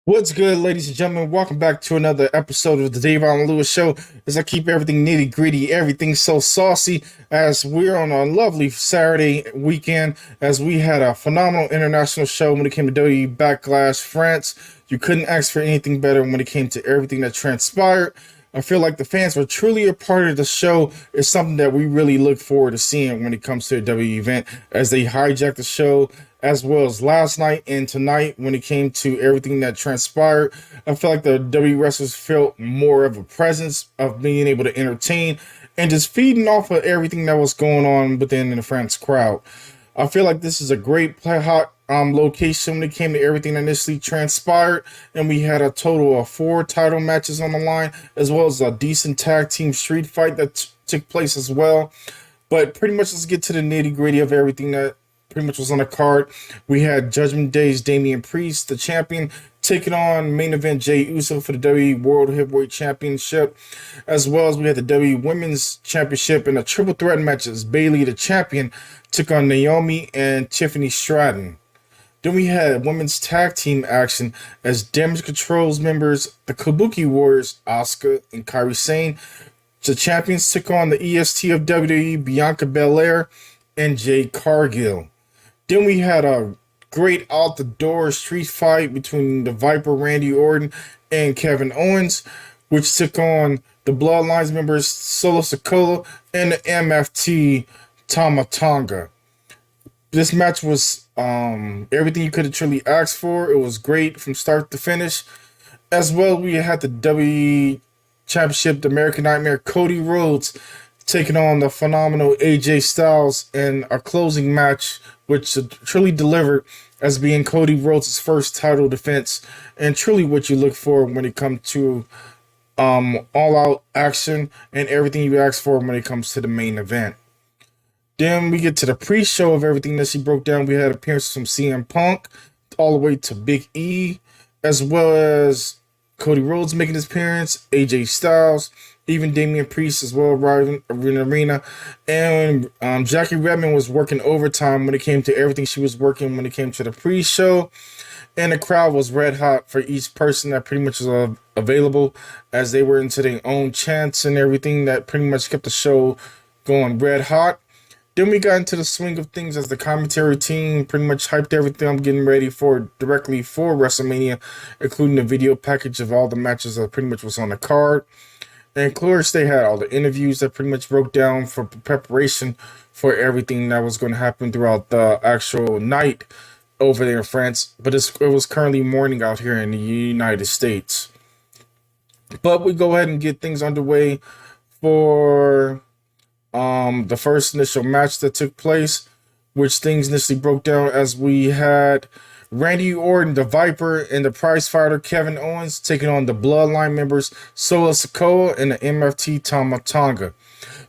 What's good, ladies and gentlemen? Welcome back to another episode of the Davon Lewis Show. As I keep everything nitty gritty, everything so saucy, as we're on a lovely Saturday weekend, as we had a phenomenal international show when it came to WWE Backlash France. You couldn't ask for anything better when it came to everything that transpired. I feel like the fans were truly a part of the show. It's something that we really look forward to seeing when it comes to a WWE event, as they hijack the show as well as last night and tonight when it came to everything that transpired. I feel like the WWE wrestlers felt more of a presence of being able to entertain and just feeding off of everything that was going on within the France crowd. I feel like this is a great hot location when it came to everything that initially transpired, and we had a total of 4 title matches on the line, as well as a decent tag team street fight that took place as well. But pretty much, let's get to the nitty gritty of everything that pretty much was on the card. We had Judgment Day's Damian Priest, the champion, taking on main event Jey Uso for the WWE World Heavyweight Championship, as well as we had the WWE Women's Championship in a triple threat matches. Bayley, the champion, took on Naomi and Tiffany Stratton. Then we had women's tag team action as Damage Control's members, the Kabuki Warriors, Asuka and Kairi Sane. The champions took on the EST of WWE, Bianca Belair and Jade Cargill. Then we had a great out the door street fight between the Viper Randy Orton and Kevin Owens, which took on the Bloodlines members Solo Sikoa and the MFT Tama Tonga. This match was everything you could have truly asked for. It was great from start to finish. As well, we had the WWE Championship, the American Nightmare, Cody Rhodes taking on the phenomenal AJ Styles in a closing match, which truly delivered as being Cody Rhodes' first title defense, and truly what you look for when it comes to all-out action and everything you ask for when it comes to the main event. Then we get to the pre-show of everything that she broke down. We had appearances from CM Punk all the way to Big E, as well as Cody Rhodes making his appearance, AJ Styles, even Damian Priest as well arriving in the arena. And Jackie Redmond was working overtime when it came to everything she was working when it came to the pre-show. And the crowd was red hot for each person that pretty much was available, as they were into their own chants and everything that pretty much kept the show going red hot. Then we got into the swing of things as the commentary team pretty much hyped everything I'm getting ready for directly for WrestleMania, including the video package of all the matches that pretty much was on the card. And of course, they had all the interviews that pretty much broke down for preparation for everything that was going to happen throughout the actual night over there in France. But it was currently morning out here in the United States. But we go ahead and get things underway for the first initial match that took place, which things initially broke down as we had Randy Orton, the Viper, and the prize fighter Kevin Owens taking on the Bloodline members Solo Sikoa and the MFT Tama Tonga.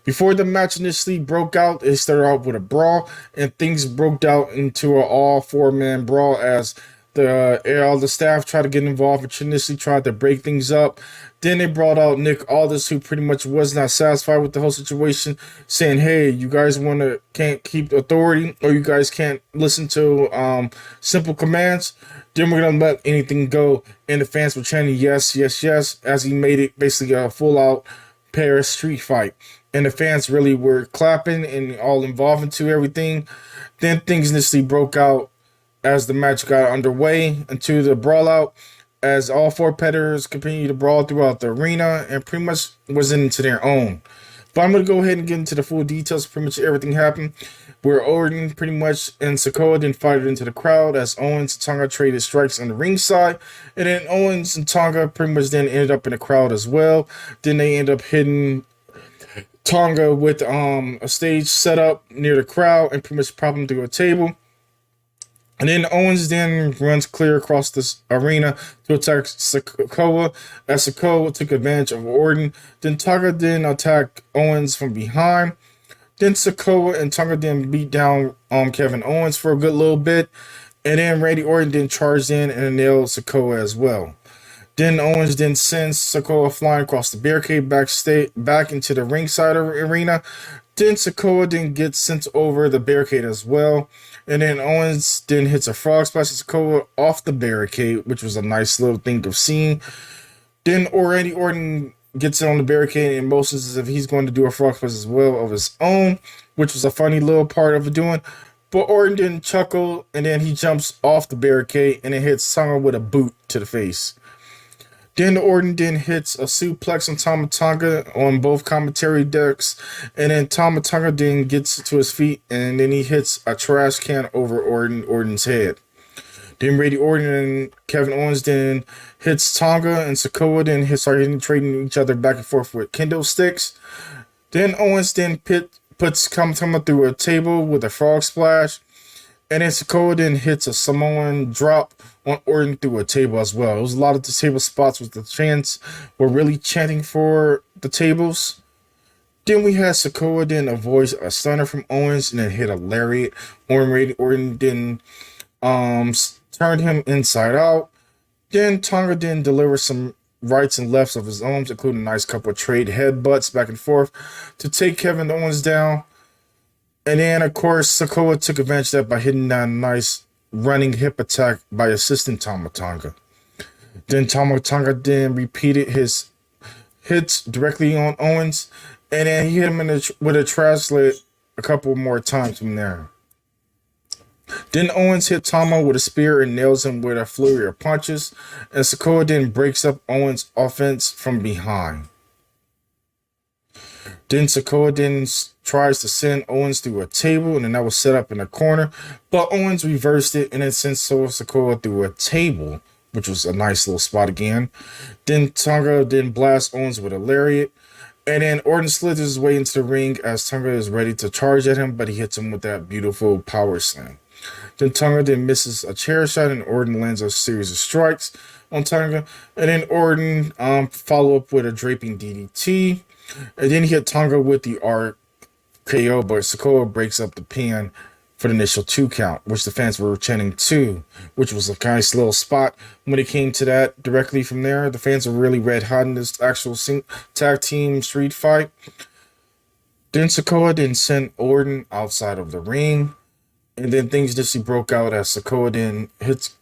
Before the match initially broke out, it started out with a brawl, and things broke out into an all-4-man brawl as all the staff tried to get involved, which initially tried to break things up. Then they brought out Nick Aldis, who pretty much was not satisfied with the whole situation, saying, "Hey, you guys can't keep authority, or you guys can't listen to simple commands. Then we're gonna let anything go." And the fans were chanting, "Yes, yes, yes," as he made it basically a full-out Paris street fight. And the fans really were clapping and all involved into everything. Then things initially broke out as the match got underway into the brawl out, as all 4 competitors continued to brawl throughout the arena and pretty much was into their own. But I'm going to go ahead and get into the full details of pretty much everything happened, where Orton pretty much and Sikoa then fired into the crowd as Owens and Tonga traded strikes on the ringside, and then Owens and Tonga pretty much then ended up in the crowd as well. Then they end up hitting Tonga with a stage set up near the crowd and pretty much prop him through a table. And then Owens then runs clear across this arena to attack Sikoa, as Sikoa took advantage of Orton. Then Tonga then attacked Owens from behind. Then Sikoa and Tonga then beat down Kevin Owens for a good little bit. And then Randy Orton then charged in and nailed Sikoa as well. Then Owens then sends Sikoa flying across the barricade back into the ringside arena. Then Sikoa then gets sent over the barricade as well. And then Owens then hits a frog splash to Sikoa off the barricade, which was a nice little thing of seeing. Then Randy Orton gets on the barricade and motions as if he's going to do a frog splash as well of his own, which was a funny little part of it doing. But Orton didn't chuckle, and then he jumps off the barricade and it hits Tonga with a boot to the face. Then Orton then hits a suplex on Tonga on both commentary decks, and then Tonga then gets to his feet, and then he hits a trash can over Orton's head. Then Randy Orton and Kevin Owens then hits Tonga, and Sikoa then started trading each other back and forth with kendo sticks. Then Owens then puts Tama through a table with a frog splash. And then Sikoa then hits a Samoan drop on Orton through a table as well. It was a lot of the table spots with the chants were really chanting for the tables. Then we had Sikoa then avoid a stunner from Owens and then hit a lariat. Orton then turned him inside out. Then Tonga then delivers some rights and lefts of his own, including a nice couple of trade headbutts back and forth to take Kevin Owens down. And then, of course, Sikoa took advantage of that by hitting that nice running hip attack by assisting Tonga. Then Tonga then repeated his hits directly on Owens, and then he hit him with a translate a couple more times from there. Then Owens hit Tama with a spear and nails him with a flurry of punches, and Sikoa then breaks up Owens' offense from behind. Then Sikoa then tries to send Owens through a table, and then that was set up in a corner. But Owens reversed it and then sent Sikoa through a table, which was a nice little spot again. Then Tonga then blasts Owens with a lariat. And then Orton slithers his way into the ring as Tonga is ready to charge at him, but he hits him with that beautiful power slam. Then Tonga then misses a chair shot, and Orton lands a series of strikes on Tonga. And then Orton follow up with a draping DDT. And then he hit Tonga with the RKO, but Sikoa breaks up the pin for the initial 2 count, which the fans were chanting 2, which was a nice little spot. When it came to that directly from there, the fans were really red hot in this actual tag team street fight. Then Sikoa then sent Orton outside of the ring. And then things just broke out as Sikoa then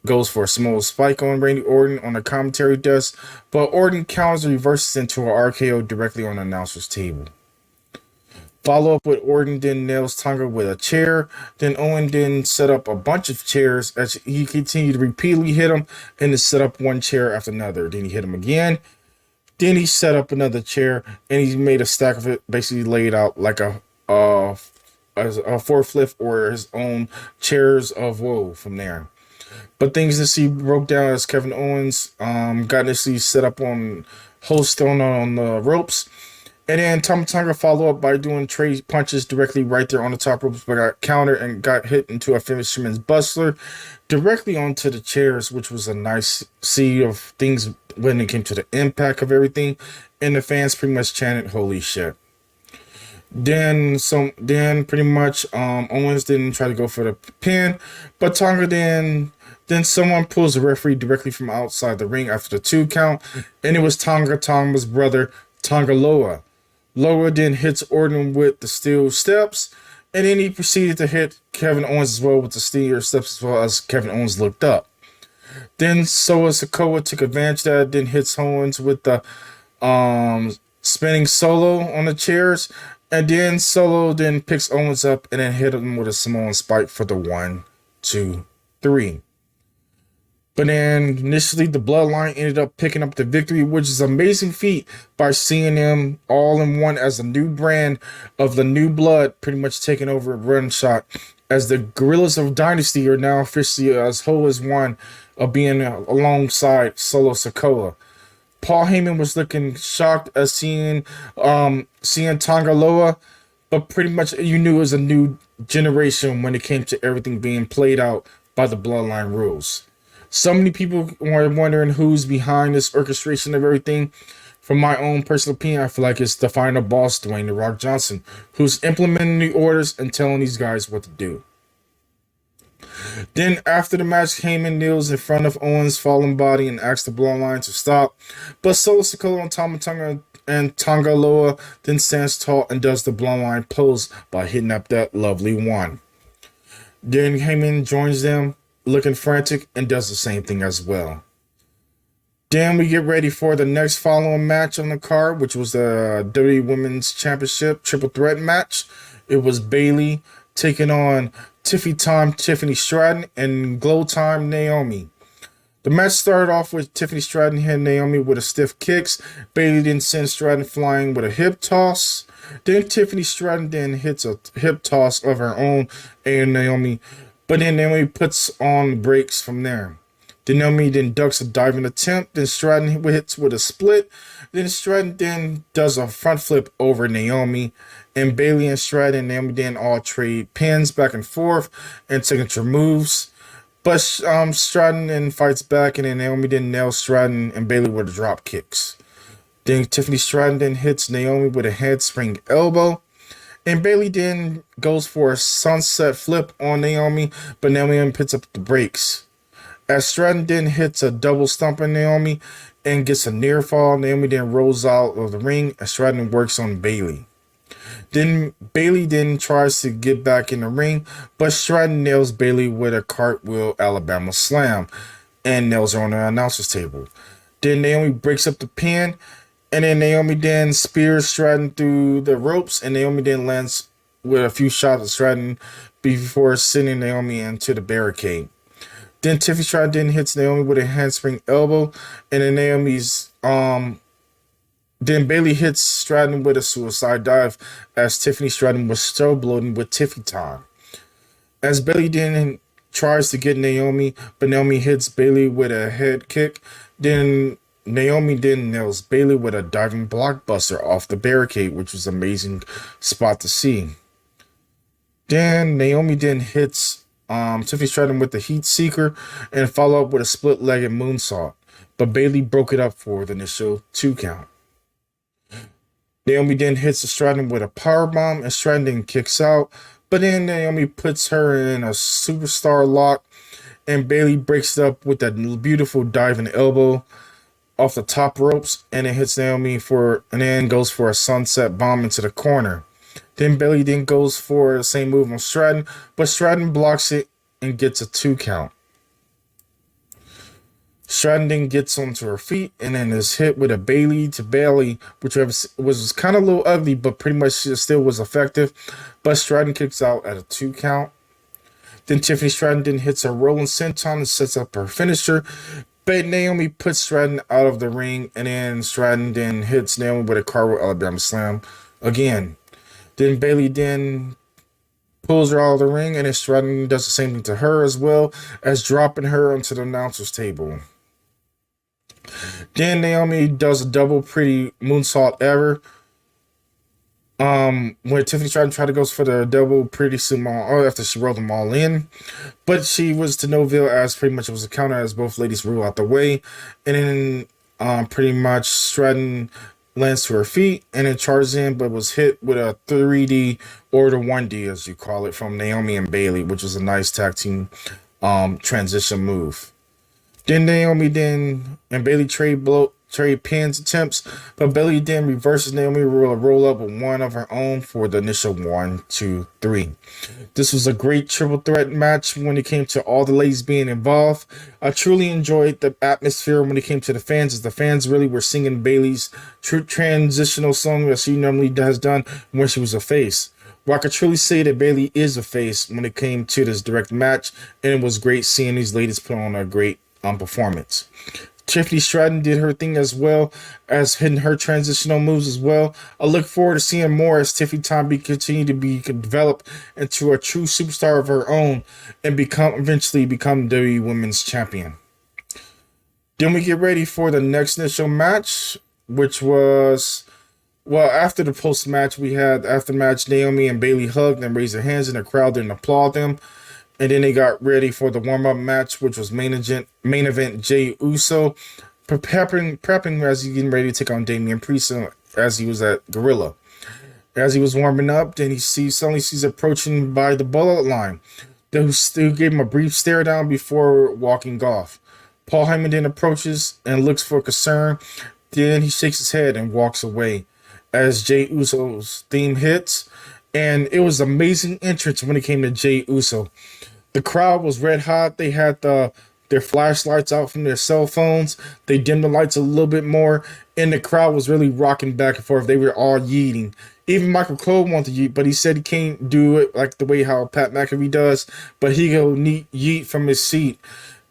goes for a small spike on Randy Orton on the commentary desk, but Orton counters and reverses into an RKO directly on the announcer's table. Follow up with Orton then nails Tonga with a chair. Then Owen then set up a bunch of chairs as he continued to repeatedly hit him and then set up one chair after another. Then he hit him again. Then he set up another chair and he made a stack of it, basically laid out like a forklift or his own chairs of woe from there. But things that broke down as Kevin Owens got initially set up on host on the ropes. And then Tonga follow up by doing trade punches directly right there on the top ropes, but got countered and got hit into a fisherman's bustler directly onto the chairs, which was a nice sea of things when it came to the impact of everything. And the fans pretty much chanted, "Holy shit." Then pretty much Owens didn't try to go for the pin, but Tonga then someone pulls the referee directly from outside the ring after the 2 count, and it was Tama's brother, Tonga Loa. Loa then hits Orton with the steel steps, and then he proceeded to hit Kevin Owens as well with the steel steps as well as Kevin Owens looked up. Then Sikoa took advantage of that, then hits Owens with the spinning solo on the chairs. And then Solo then picks Owens up and then hit him with a Samoan spike for the 1, 2, 3. But then initially the Bloodline ended up picking up the victory, which is an amazing feat by seeing them all in one as a new brand of the new blood pretty much taking over a run shot, as the Gorillas of Dynasty are now officially as whole as one of being alongside Solo Sikoa. Paul Heyman was looking shocked as seeing Tonga Loa, but pretty much you knew it was a new generation when it came to everything being played out by the Bloodline rules. So many people were wondering who's behind this orchestration of everything. From my own personal opinion, I feel like it's the final boss, Dwayne "The Rock" Johnson, who's implementing the orders and telling these guys what to do. Then after the match, Heyman kneels in front of Owens' fallen body and asks the Bloodline to stop. But Solo Sikoa and Tonga Loa then stands tall and does the Bloodline pose by hitting up that lovely one. Then Heyman joins them, looking frantic, and does the same thing as well. Then we get ready for the next following match on the card, which was the WWE Women's Championship Triple Threat match. It was Bayley taking on Tiffany Stratton, and Glow Time Naomi. The match started off with Tiffany Stratton hitting Naomi with a stiff kicks. Bayley then sends Stratton flying with a hip toss. Then Tiffany Stratton then hits a hip toss of her own and Naomi, but then Naomi puts on brakes from there. Then Naomi then ducks a diving attempt. Then Stratton hits with a split. Then Stratton then does a front flip over Naomi. And Bayley and Stratton and Naomi then all trade pins back and forth and signature moves. But Stratton then fights back, and then Naomi then nails Stratton and Bayley with the drop kicks. Then Tiffany Stratton then hits Naomi with a handspring elbow. And Bayley then goes for a sunset flip on Naomi, but Naomi then puts up the brakes. As Stratton then hits a double stomp on Naomi and gets a near fall, Naomi then rolls out of the ring and Stratton works on Bayley. Then Bayley then tries to get back in the ring, but Stratton nails Bayley with a cartwheel Alabama slam and nails her on the announcer's table. Then Naomi breaks up the pin, and then Naomi then spears Stratton through the ropes, and Naomi then lands with a few shots at Stratton before sending Naomi into the barricade. Then Tiffany Stratton then hits Naomi with a handspring elbow, and then then Bayley hits Stratton with a suicide dive as Tiffany Stratton was still bloating with Tiffy time. As Bayley then tries to get Naomi, but Naomi hits Bayley with a head kick. Then Naomi then nails Bayley with a diving blockbuster off the barricade, which was an amazing spot to see. Then Naomi then hits Tiffany Stratton with the heat seeker and follow up with a split-legged moonsault, but Bayley broke it up for the initial 2 count. Naomi then hits Stratton with a powerbomb, and Stratton then kicks out, but then Naomi puts her in a superstar lock, and Bayley breaks it up with that beautiful diving elbow off the top ropes, and it hits Naomi and then goes for a sunset bomb into the corner. Then Bayley then goes for the same move on Stratton, but Stratton blocks it and gets a 2 count. Stratton then gets onto her feet and then is hit with a Bayley to Bayley, which was kind of a little ugly, but pretty much still was effective. But Stratton kicks out at a 2 count. Then Tiffany Stratton then hits a rolling senton and sets up her finisher. But Naomi puts Stratton out of the ring, and then Stratton then hits Naomi with a cartwheel Alabama slam again. Then Bayley then pulls her out of the ring, and then Stratton does the same thing to her as well as dropping her onto the announcer's table. Then Naomi does a double pretty moonsault ever. When Tiffany Stratton tried to go for the double pretty sumo after she rolled them all in, but she was to no avail as pretty much it was a counter as both ladies rule out the way, and then pretty much Stratton lands to her feet and then charges in, but was hit with a 3D or the 1D as you call it from Naomi and Bayley, which was a nice tag team transition move. Then Naomi and Bayley trade pins attempts, but Bayley then reverses Naomi with a roll up with one of her own for the initial 1, 2, 3. This was a great triple threat match when it came to all the ladies being involved. I truly enjoyed the atmosphere when it came to the fans, as the fans really were singing Bayley's true transitional song that she normally has done when she was a face. Well, I could truly say that Bayley is a face when it came to this direct match, and it was great seeing these ladies put on a great performance. Tiffany Stratton did her thing as well as hitting her transitional moves as well. I look forward to seeing more as Tiffany Time continue to be developed into a true superstar of her own and eventually become WWE Women's Champion. Then we get ready for the next initial match, which was, well, after the post-match, we had after match Naomi and Bayley hugged and raised their hands, and the crowd didn't applaud them. And then they got ready for the warm-up match, which was main event Jey Uso, prepping as he's getting ready to take on Damian Priest as he was at Gorilla. As he was warming up, then he suddenly sees approaching by the Bloodline. who still gave him a brief stare down before walking off. Paul Heyman then approaches and looks for concern. Then he shakes his head and walks away as Jey Uso's theme hits. And it was amazing entrance when it came to Jey Uso. The crowd was red hot. They had their flashlights out from their cell phones. They dimmed the lights a little bit more, and the crowd was really rocking back and forth. They were all yeeting. Even Michael Cole wanted to yeet, but he said he can't do it like the way how Pat McAfee does, but he go yeet from his seat.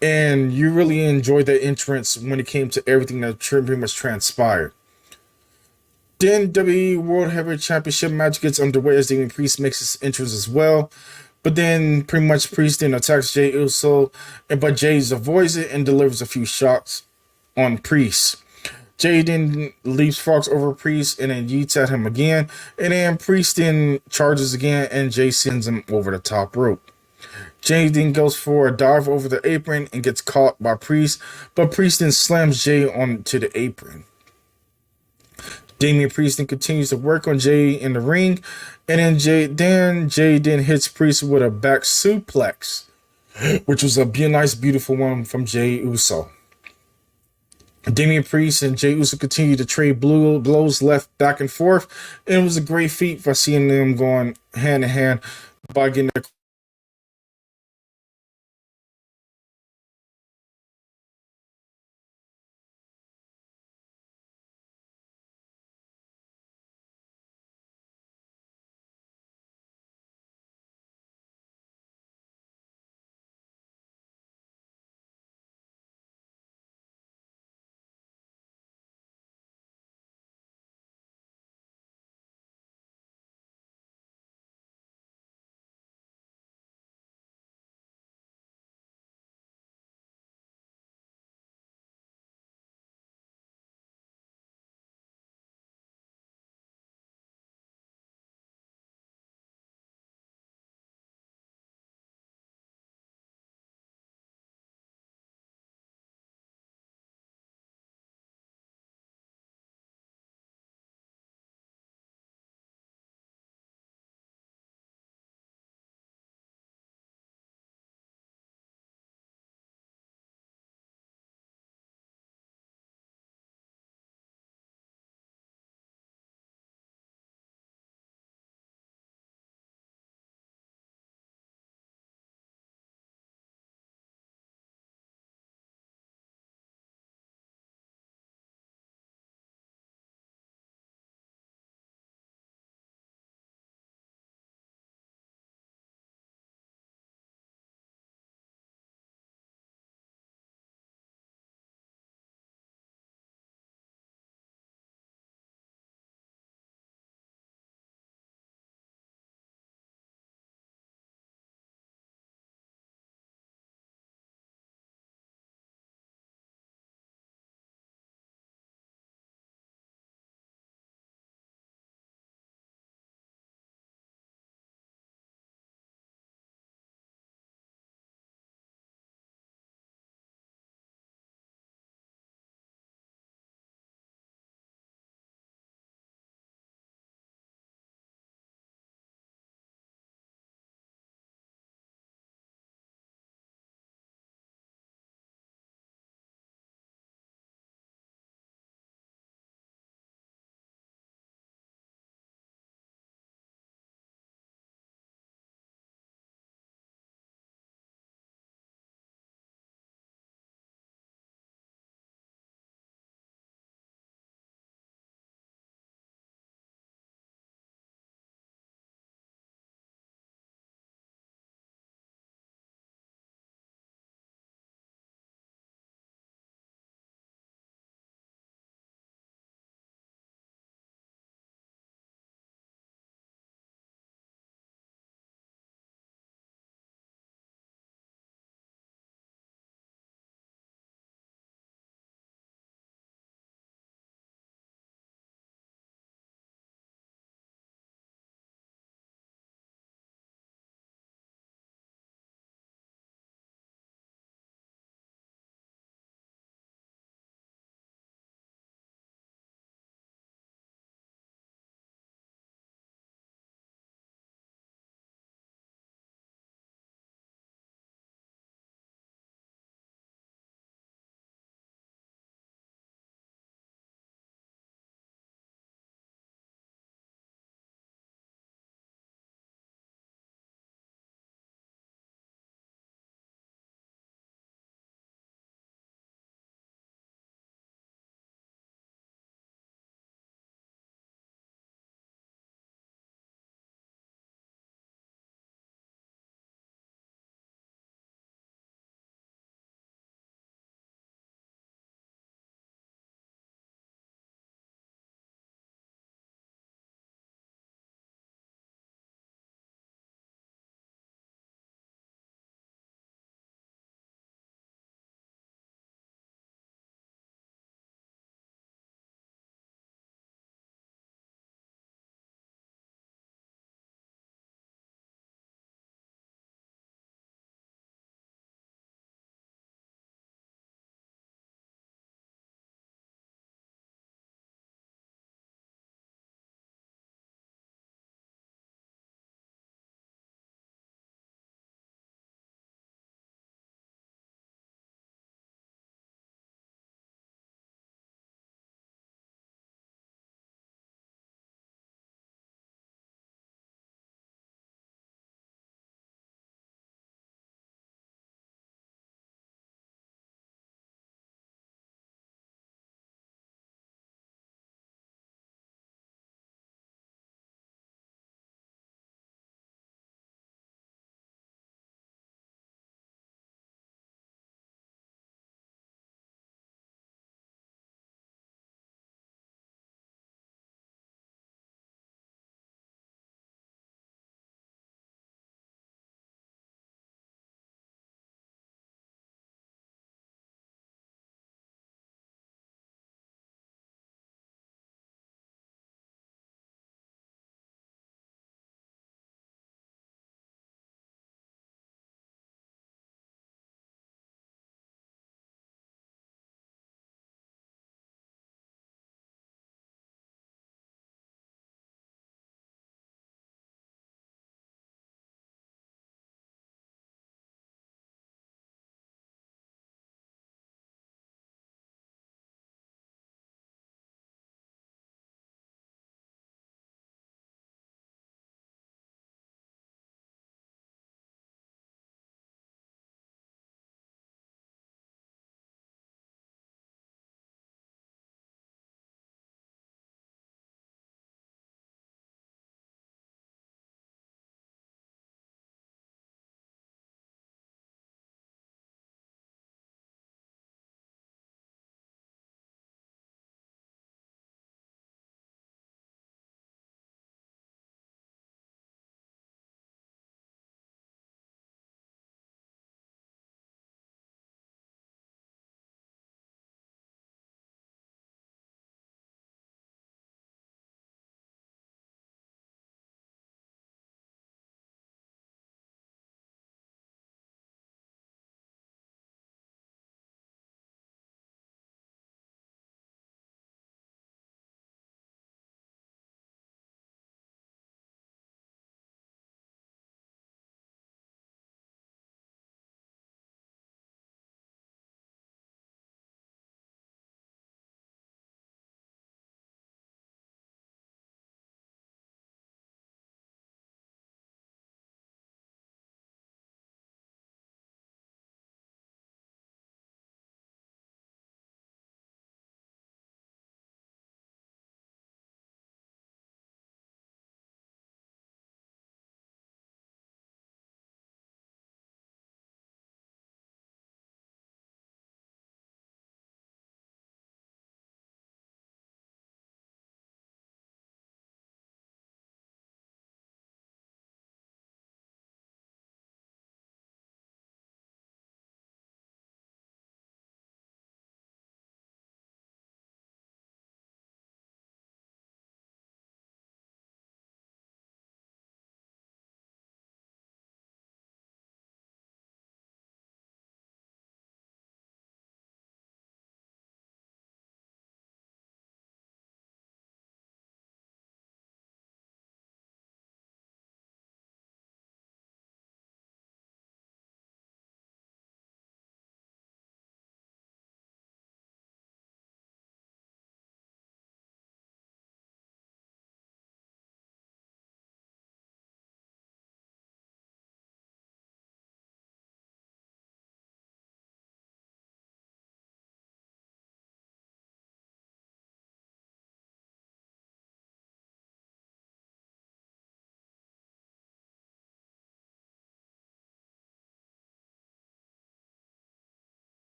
And you really enjoyed that entrance when it came to everything that pretty much transpired. Then WWE World Heavyweight Championship match gets underway as Damian Priest makes his entrance as well. But then pretty much Priest then attacks Jey Uso, but Jey avoids it and delivers a few shots on Priest. Jey then leaps frogs over Priest and then yeets at him again. And then Priest then charges again and Jey sends him over the top rope. Jey then goes for a dive over the apron and gets caught by Priest, but Priest then slams Jey onto the apron. Damian Priest then continues to work on Jey in the ring, and then Jey then hits Priest with a back suplex, which was a nice, beautiful one from Jey Uso. Damian Priest and Jey Uso continue to trade blows left back and forth, and it was a great feat for seeing them going hand in hand by getting their